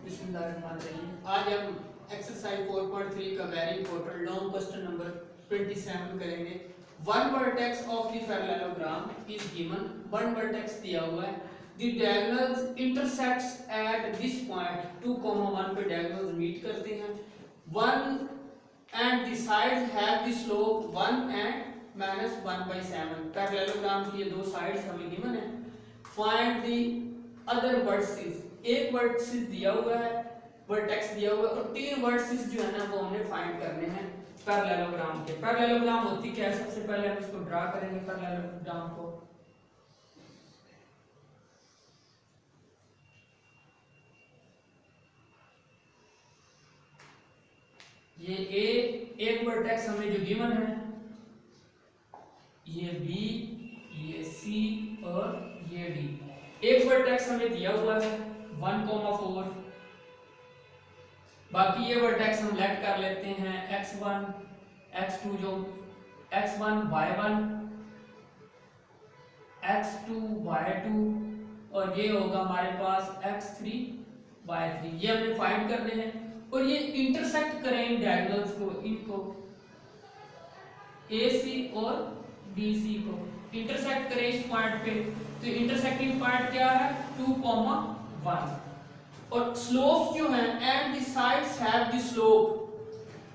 बिस्मिल्लाहिर्रहमानिर्रहीम। आज हम एक्सरसाइज 4.3 का very important long question number 27 करेंगे। One vertex of the parallelogram is given. One vertex दिया हुआ है। The diagonals intersects at this point 2,1 पे डायगोनल्स मीट करते हैं। 1 and the sides have the slope 1 and -1/7। Parallelogram की ये दो साइड्स हमें गिवन है। Find the other vertices. एक वर्टिसेस दिया हुआ है, वर्टेक्स दिया हुआ है और तीन वर्टिसेस जो है ना वो हमें फाइंड करने हैं पैरेललोग्राम के। पैरेललोग्राम होती क्या है? सबसे पहले हम इसको ड्रा करेंगे पैरेललोग्राम को। ये ए एक वर्टेक्स हमें जो गिवन है, ये बी, ये सी और ये डी। एक वर्टेक्स हमें दिया हुआ है 1,4। बाकी ये वर्टेक्स हम लेट कर लेते हैं x1 x2, जो x1 y1 x2 y2 और ये होगा हमारे पास x3 y3। ये हमने फाइंड करने हैं और ये इंटरसेक्ट करें इन डायगोनल्स को, इनको AC और BC को इंटरसेक्ट करें इस पॉइंट पे। तो इंटरसेक्टिंग पॉइंट क्या है? 2,1 और स्लोप्स जो है and the sides have the slope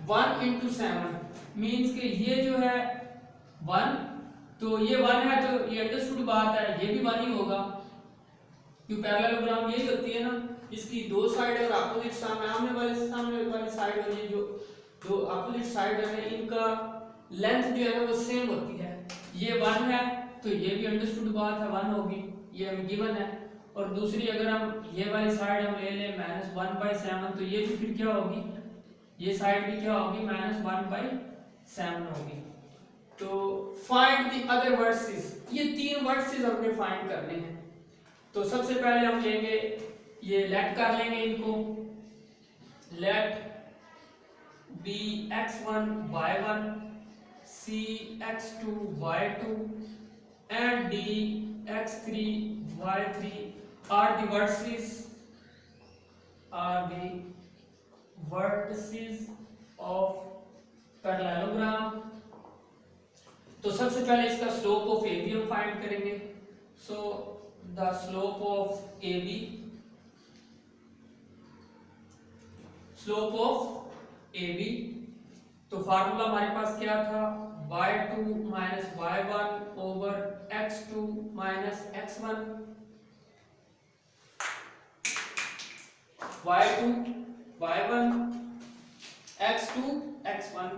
1 into 7 means कि ये जो है 1, तो ये 1 है तो ये अंडरस्टूड बात है, ये भी 1 ही होगा क्योंकि पैरेललोग्राम यही होती है ना, इसकी दो साइड और अपोजिट सामने सामने वाली साइड और ये जो अपोजिट साइड है इनका लेंथ जो है ना वो सेम होती है। ये 1 है तो ये भी अंडरस्टूड बात है 1 होगी, ये हमें गिवन है। और दूसरी अगर हम ये वाली साइड हम ले लें -1/7 तो ये भी फिर क्या होगी? ये साइड भी क्या होगी? -1/7 होगी। तो फाइंड द अदर वर्टिसेस। ये तीन वर्टिसेस हमने फाइंड करने हैं। तो सबसे पहले हम लेंगे, ये लेट कर लेंगे इनको। Let B x1 y1 c x2 y2 and d x3 y3 are the vertices of parallelogram। तो सबसे पहले इसका स्लोप ऑफ AB हम फाइंड करेंगे। So the slope of AB, slope of AB, तो फार्मूला हमारे पास क्या था? y2 minus y1 over x2 minus x1। y2 y1 x2 x1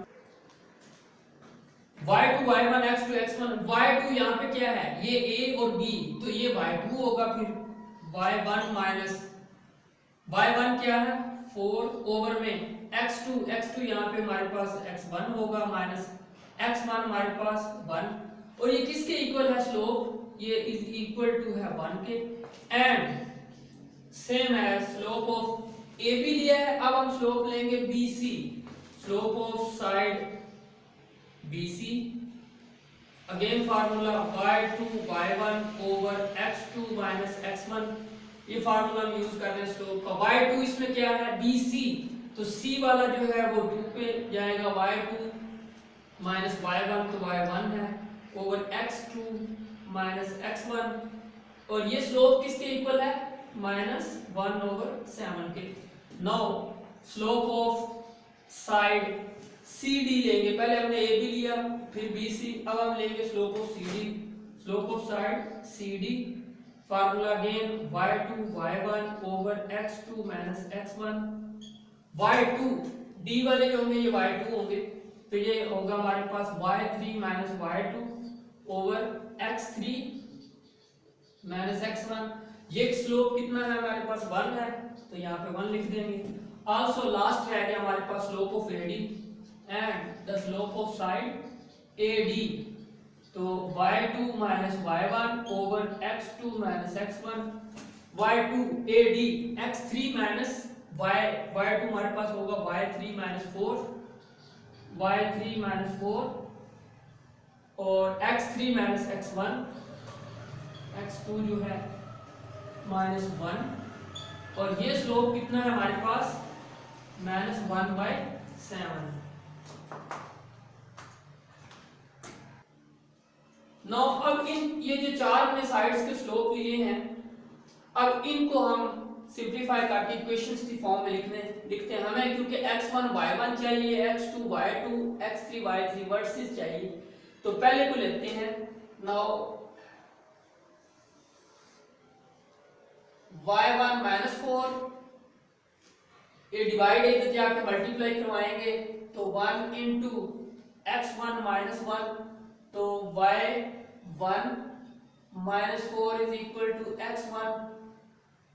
y2 y1 x2 x1। y2 यहाँ पे क्या है? ये a और b, तो ये y2 होगा। फिर y1 माइनस y1 क्या है? 4 ओवर में x2 यहाँ पे हमारे पास x1 होगा माइनस x1 हमारे पास 1 और ये किसके इक्वल है स्लोप? ये इज इक्वल टू है 1 के। एंड सेम है स्लोप ऑफ AB लिया है, अब हम स्लोप लेंगे BC। Slope of side BC, again formula y2 y1 over x2 minus x1। ये फार्मूला हम यूज कर रहे हैं स्लोप का। y2 इसमें क्या है? BC, तो C वाला जो है वो 2 पे जाएगा, y2 माइनस y1 तो y1 है ओवर x2 माइनस x1 और ये स्लोप किसके इक्वल है? -1/7 के। Now slope of side CD लेंगे। पहले हमने AB लिया फिर BC, अब हम लेंगे slope of CD। Slope of side CD, formula again y2 y1 over x2 minus x1। y2 D वाले जो होंगे ये y2 होंगे, तो ये होगा हमारे पास y3 minus y2 over x3 minus x1। ये स्लोप कितना है? हमारे पास 1 है, तो यहाँ पे 1 लिख देंगे। आल्सो लास्ट है क्या हमारे पास? Slope of AD and the slope of side AD, तो y2 minus y1 over x2 minus x1। y2 AD x3 minus y2 हमारे पास होगा y3 माइनस 4, y3 माइनस 4 और x3 माइनस x1, x2 जो है -1 और ये स्लोप कितना है हमारे पास, -1/7। नो अब ये जो चार हमने साइड्स के स्लोप लिए हैं, अब इनको हम सिंप्लीफाई करके इक्वेशंस की फॉर्म में लिखते हैं। हमें क्योंकि x1 y1 चाहिए, x2 y2, x3 y3 vertices चाहिए, तो पहले को लेते हैं। नाउ y1 -4, ये डिवाइड इधर जाके मल्टीप्लाई करवाएंगे तो 1 इंटू x1 -1, तो y1 -4 is equal to x1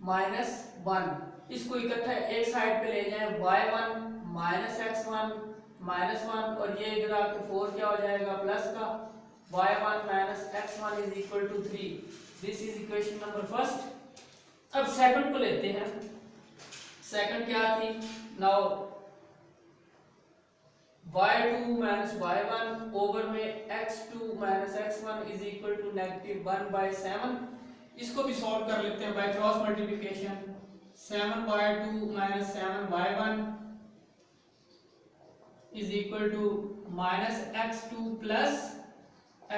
-1। इसको इकट्ठा एक साइड पे ले जाएं, y1 -x1 -1, और ये इधर आके 4 क्या हो जाएगा प्लस का, y1 -x1 is equal to 3। This is equation number first. अब सेकंड को लेते हैं। सेकंड क्या थी, नाउ y2 y1 ओवर में x2 x1 is equal to -1/7। इसको भी सॉल्व कर लेते हैं by cross multiplication. 7/2 7y1 is equal to -x2 plus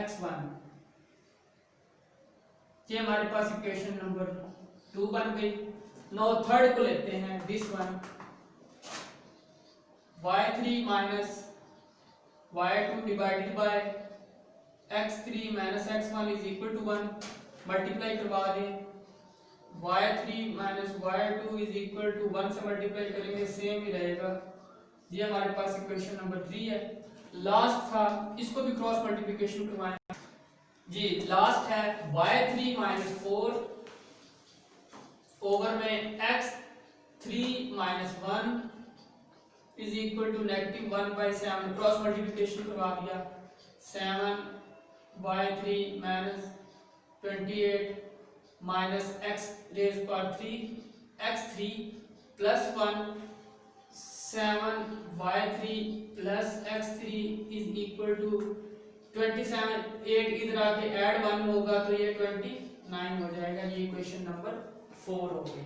x1। ये हमारे पास इक्वेशन नंबर 2 बन गई। नो थर्ड को लेते हैं, this one, y3 minus y2 divided by x3 x1 is equal to 1। Multiply करवा दें, y3 y2 is equal to 1 से मल्टीप्लाई करेंगे सेम ही रहेगा। ये हमारे पास इक्वेशन नंबर 3 है। लास्ट था, इसको भी क्रॉस मल्टीप्लिकेशन करवाएं जी। लास्ट है y3 4 ओवर में x3 1 is equal to -1/7। Cross multiplication करवा दिया, 7y3 -28 minus x raise power 3 x3 plus 1 7y3 plus x3 is equal to 27। 8 इधर आके ऐड 1 होगा तो ये 29 हो जाएगा। ये इक्वेशन नंबर 4 हो गई।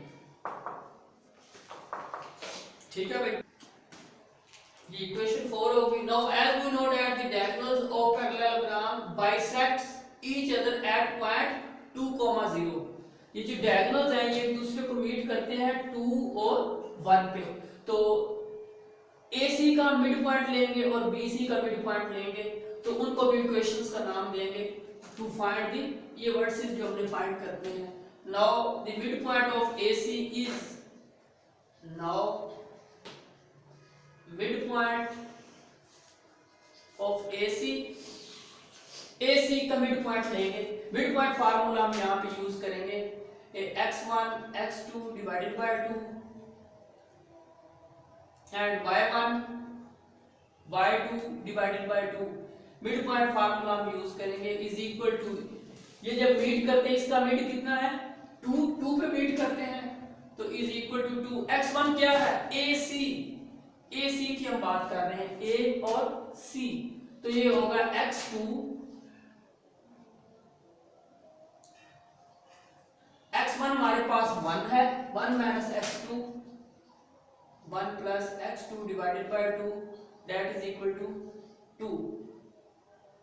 ठीक है भाई, ये इक्वेशन 4 हो गई। Now as we know that the diagonals of parallelogram bisects each other at point 2, 0। ये जो diagonals हैं ये एक दूसरे को मीट करते हैं 2 और 1 पे। तो AC का मिड पॉइंट लेंगे और BC का मिड पॉइंट लेंगे, तो उनको भी इक्वेशंस का नाम देंगे टू फाइंड द, ये वर्सेस जो हमने फाइंड करते हैं। Now the mid point of AC is, now mid point of AC का मिड पॉइंट लेंगे। मिड पॉइंट फार्मूला हम यहाँ पे यूज करेंगे, x1 x2 divided by 2 and y1 y2 divided by 2। Mid point formula हम use करेंगे is equal to, ये जब मीट करते हैं इसका मिड कितना है 2 पे मीट करते हैं तो इज इक्वल टू 2। x1 क्या है AC की हम बात कर रहे हैं, A और C, तो ये होगा x2 x1 हमारे पास 1 है, 1 minus x2 1 plus x2 divided by 2 that is equal to 2।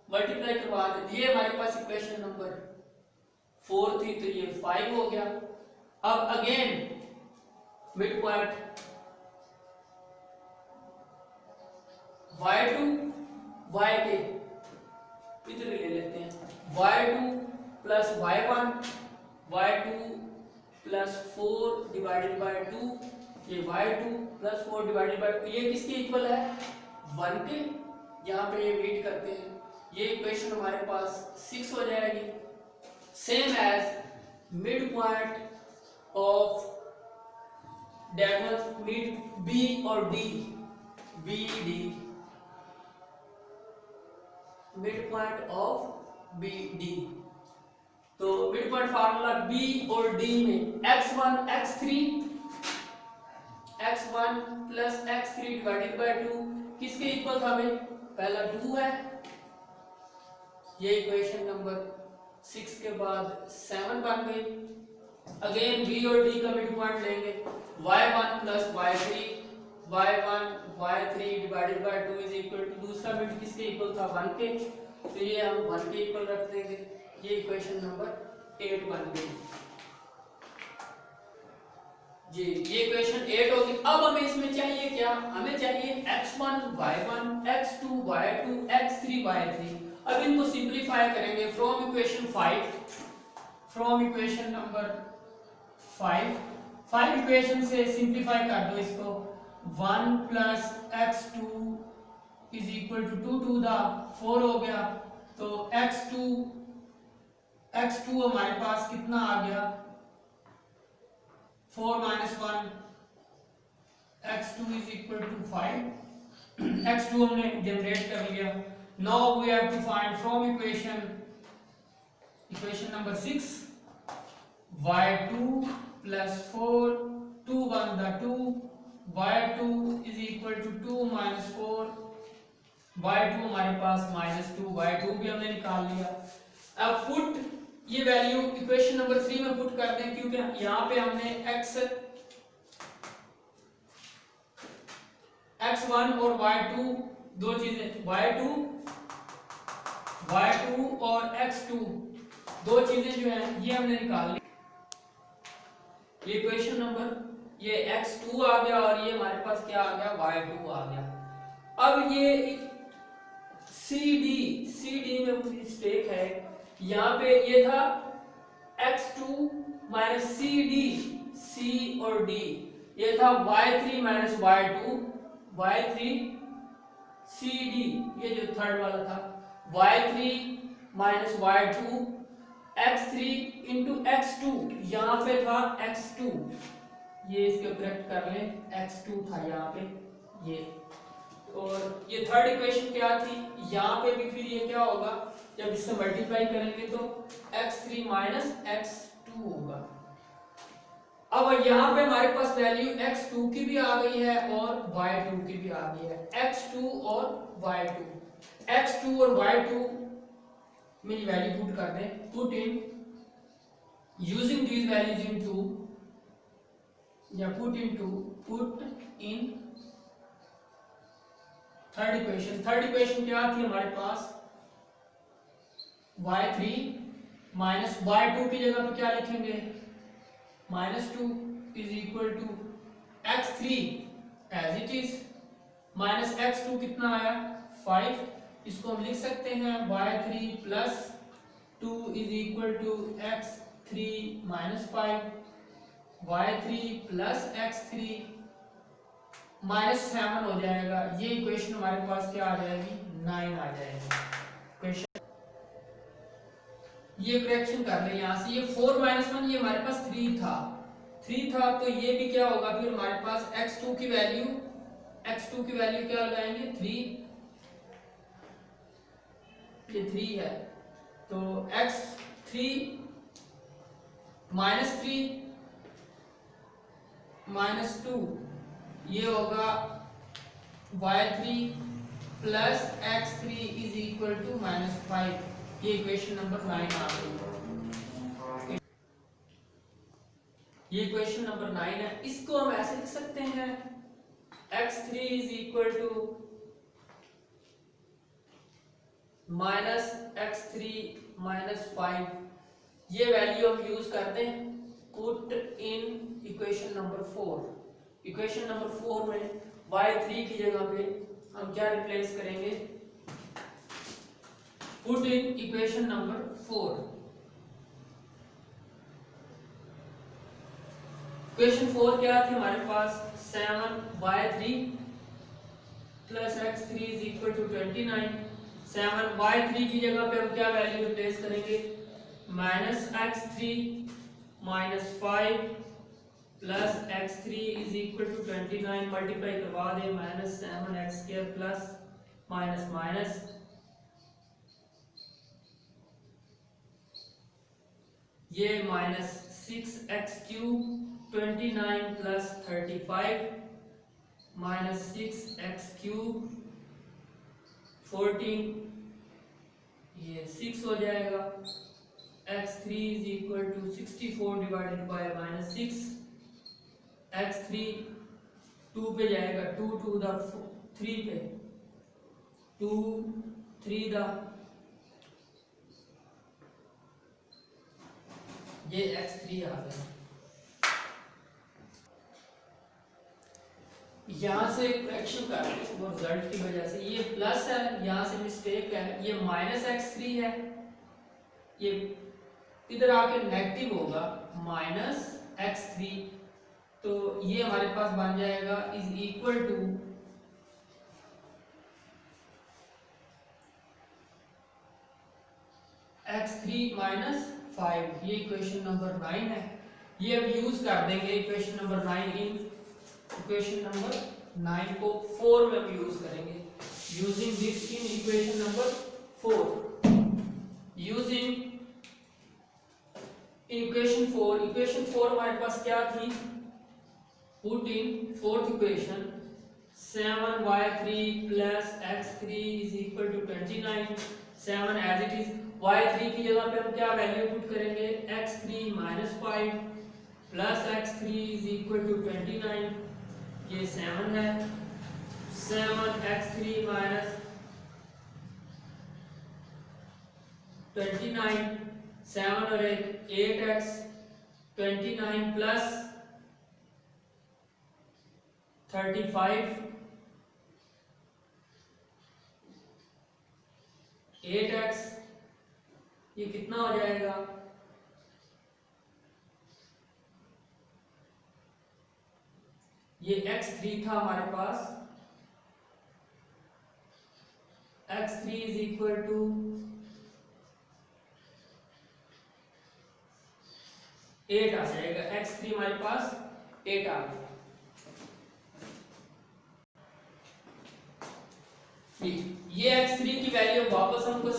Multiply करवा दें, ये हमारे पास इक्वेशन नंबर 4 थी तो ये 5 हो गया। अब again mid point y2 y के इधर ले लेते हैं, y2 plus y2 plus 4 divided by 2, ये y2 प्लस 4 डिवाइडेड बाय 2 ये किसके इक्वल है 1 के, यहाँ पे ये मीट करते हैं। ये इक्वेशन हमारे पास 6 हो जाएगी। Same as mid point of diagonal meet B और D, BD, mid point of BD। तो मिड पॉइंट फार्मूला B और D में x1 plus x3 divided by 2 किसके इक्वल था भाई, पहला 2 है, ये इक्वेशन नंबर 6 के बाद 7 बन गई। अगेन बी और डी का मिड पॉइंट लेंगे, y1 plus y3, y1 y3 divided by 2 is equal to, दूसरा मिड किसके इक्वल था 1 के, तो ये हम 1 के इक्वल रख देंगे। ये इक्वेशन नंबर 8 बन गई जी। ये इक्वेशन 8 होगी। अब हमें इसमें चाहिए क्या, हमें चाहिए x1 y1 x2 y2 x3 y3। अब इनको सिंपलीफाई करेंगे from equation 5, from equation number 5 equation से सिंपलीफाई कर दो इसको। 1 plus x2 is equal to 2 to the 4 हो गया, तो x2 हमारे पास कितना आ गया 4 minus 1, x2 is equal to 5। x2 हमने जनरेट कर लिया। Now we have to find from equation number 6, y2 plus 4, 2 1 the 2, y2 is equal to 2 minus 4, y2 हमारे पास -2, y2 भी हमने निकाल लिया। अब पुट ये वैल्यू इक्वेशन नंबर 3 में पुट कर दें, क्योंकि यहाँ पे हमने x1 और y2 दो चीजें, y2 और x2 दो चीजें जो हैं ये हमने निकाल ली। ये इक्वेशन नंबर ये x2 आ गया और ये हमारे पास क्या आ गया y2 आ गया। अब ये CD में मिस्टेक है, यहाँ पे ये था x2 माइनस C और D, ये था y3 माइनस y3 CD, ये जो थर्ड वाला था y3 minus y2 x3 into x2, यहाँ पे था x2, ये इसके करेक्ट कर लें, x2 था यहाँ पे ये, और ये थर्ड इक्वेशन क्या थी, यहाँ पे भी फिर ये क्या होगा जब इससे मल्टीप्लाई करेंगे तो x3 माइनस x2 होगा। अब यहाँ पे हमारे पास वैल्यू x2 की भी आ गई है और y2 की भी आ गई है, x2 और y2 और y2 में वैल्यू पुट कर दें, put in using these values into या पुट इन थर्ड इक्वेशन क्या थी हमारे पास, y3 माइनस y2 की जगह पे क्या लिखेंगे -2 is equal to x3 as it is, minus x2 कितना आया 5, इसको हम लिख सकते हैं y3 plus 2 is equal to x3 minus 5, y3 plus x3 -7 हो जाएगा। ये इक्वेशन हमारे पास क्या आ जाएगी 9 आ जाएगी। क्वेश्चन ये करेक्शन कर ले यहाँ से, ये 4 - 1 ये हमारे पास 3 था, तो ये भी क्या होगा फिर हमारे पास x2 की वैल्यू क्या लगाएंगे 3, ये 3 है, तो x3 -2 ये होगा y3 plus x3 is equal to -5, ये इक्वेशन नंबर 9 आ गई। ये इक्वेशन नंबर 9 है, इसको हम ऐसे लिख सकते हैं x3 is equal to -x3 -5, ये वैल्यू हम यूज करते हैं put in equation number 4। Equation number 4 में y3 की जगह पे हम क्या रिप्लेस करेंगे, put in equation number 4। Equation 4 क्या थी हमारे पास 7y3 plus x3 is equal to 29, 7y3 की जगह पे हम क्या वैल्यू रिप्लेस करेंगे -x3 -5 plus x3 is equal to 29, multiply करवा दे -7x² प्लस माइनस ये -6x³ 29 प्लस 35 -6x³ 14, ये 6 हो जाएगा x3 is equal to 64 divided by -6, x3 2 पे जाएगा, 2 टू द 3 पे, 2 3 द, ये x3 आ गया। यहाँ से फ्रैक्शन कर रहे हैं वो रिजल्ट की वजह से, ये प्लस है, यहाँ से मिस्टेक है, ये -x3 है, ये इधर आके नेगेटिव होगा -x3, तो ये हमारे पास बन जाएगा इज इक्वल टू x3 -5। ये इक्वेशन नंबर 9 है। ये अब यूज कर देंगे इक्वेशन नंबर 9 इन इक्वेशन नंबर 9 को 4 में हम यूज करेंगे, using this in equation number 4। Using equation 4 हमारे पास क्या थी, put in fourth equation 7y3 plus x3 is equal to 29, 7 as it is, y3 की जगह पे हम क्या वैल्यू पुट करेंगे, x3 -5 plus x3 is equal to 29, ये 7 है, 7x3 minus 29, 7 और 8x, 29 plus 35, 8x, ये कितना हो जाएगा, ये x3 था हमारे पास, x3 इज इक्वल टू 8 आ जाएगा, x3 हमारे पास 8 आ गया। ये x3 की वैल्यू वापस हमको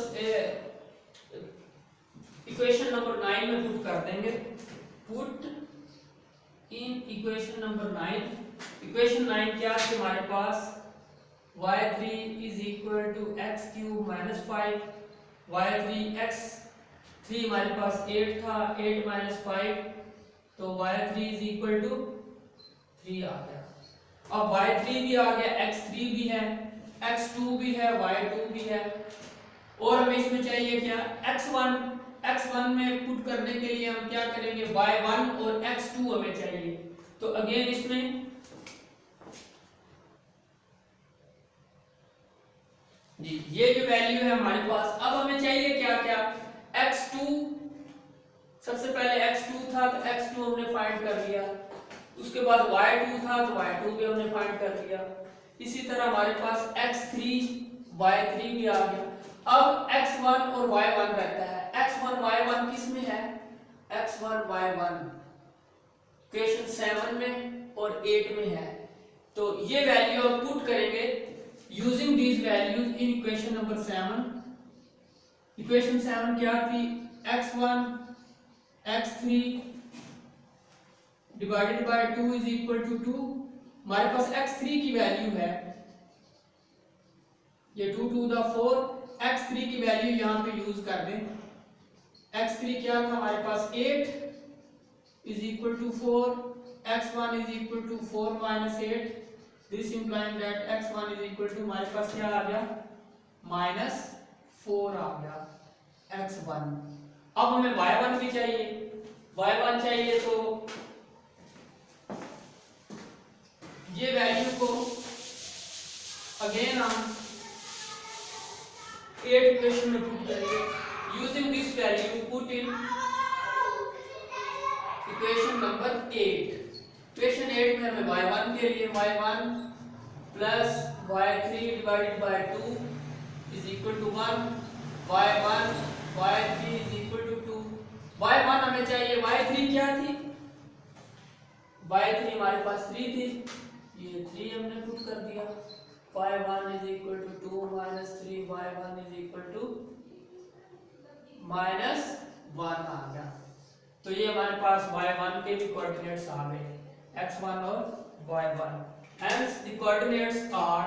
इक्वेशन नंबर 9 में पुट कर देंगे, put in equation number 9। Equation 9 क्या है हमारे पास, y3 is equal to x³ -5, y3 x3 हमारे पास 8 था, 8 -5, तो y3 इज इक्वल टू 3 आ गया। अब y3 भी आ गया, x3 भी है, x2 भी है, y2 भी है, और हमें इसमें चाहिए क्या, x1 में पुट करने के लिए हम क्या करेंगे, y1 और x2 हमें चाहिए, तो अगेन इसमें जी ये जो वैल्यू है हमारे पास, अब हमें चाहिए क्या क्या, x2, सबसे पहले x2 था तो x2 हमने फाइंड कर लिया, उसके बाद y2 था तो y2 भी हमने फाइंड कर लिया, इसी तरह हमारे पास x3 y3 भी आ गया। अब x1 और y1 रहता है, x1 y1 किस में है, x1 y1 इक्वेशन 7 में और 8 में है, तो ये वैल्यू हम पुट करेंगे using these values in equation number 7। Equation 7 क्या थी, x1 x3 divided by 2 is equal to 2, हमारे पास x3 की वैल्यू है, ये 2 टू द 4, x3 की वैल्यू यहां पे यूज कर दें, x3 क्या था हमारे पास 8 is equal to 4, x1 is equal to 4 minus 8, this implying that x1 is equal to हमारे पास क्या आ गया, -4 आ गया x1। अब हमें y1 भी चाहिए, y1 चाहिए तो ये वैल्यू को अगेन हम 8 इक्वेशन में पुट करेंगे, using this value put in equation number 8। Equation 8 में हमें y1 के लिए y1 plus y3 divided by 2 is equal to 1, y1 y3 is equal to 2, y1 हमें चाहिए, y3 क्या थी, y3 हमारे पास 3 थी, ये 3 हमने पुट कर दिया, y1 is equal to 2 minus 3, y1 is equal to -1 आ गया, तो ये हमारे पास y1 के भी कोऑर्डिनेट्स आ गए, x1 और y1, hence the coordinates are,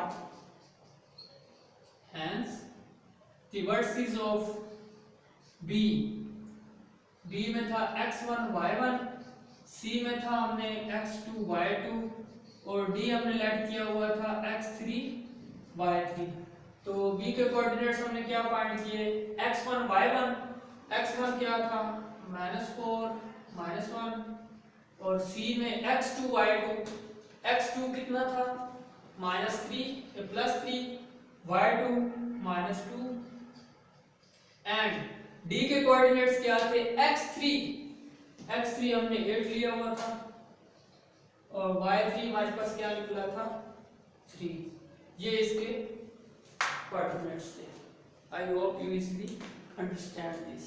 hence the vertices of B B में था x1 y1, सी में था हमने x2 y2 और डी हमने लेट किया हुआ था x3 y3। तो बी के कोऑर्डिनेट्स हमने क्या फाइंड किए, x1 y1, x1 क्या था -4 -1 और सी में x2 y2, x2 कितना था -3 +3 y2 -2 एंड डी के कोऑर्डिनेट्स क्या थे x3 हमने 8 लिया हुआ था और y3 हमारे पास क्या निकला था 3। ये इसके कोऑर्डिनेट्स थे। I hope you easily understand this.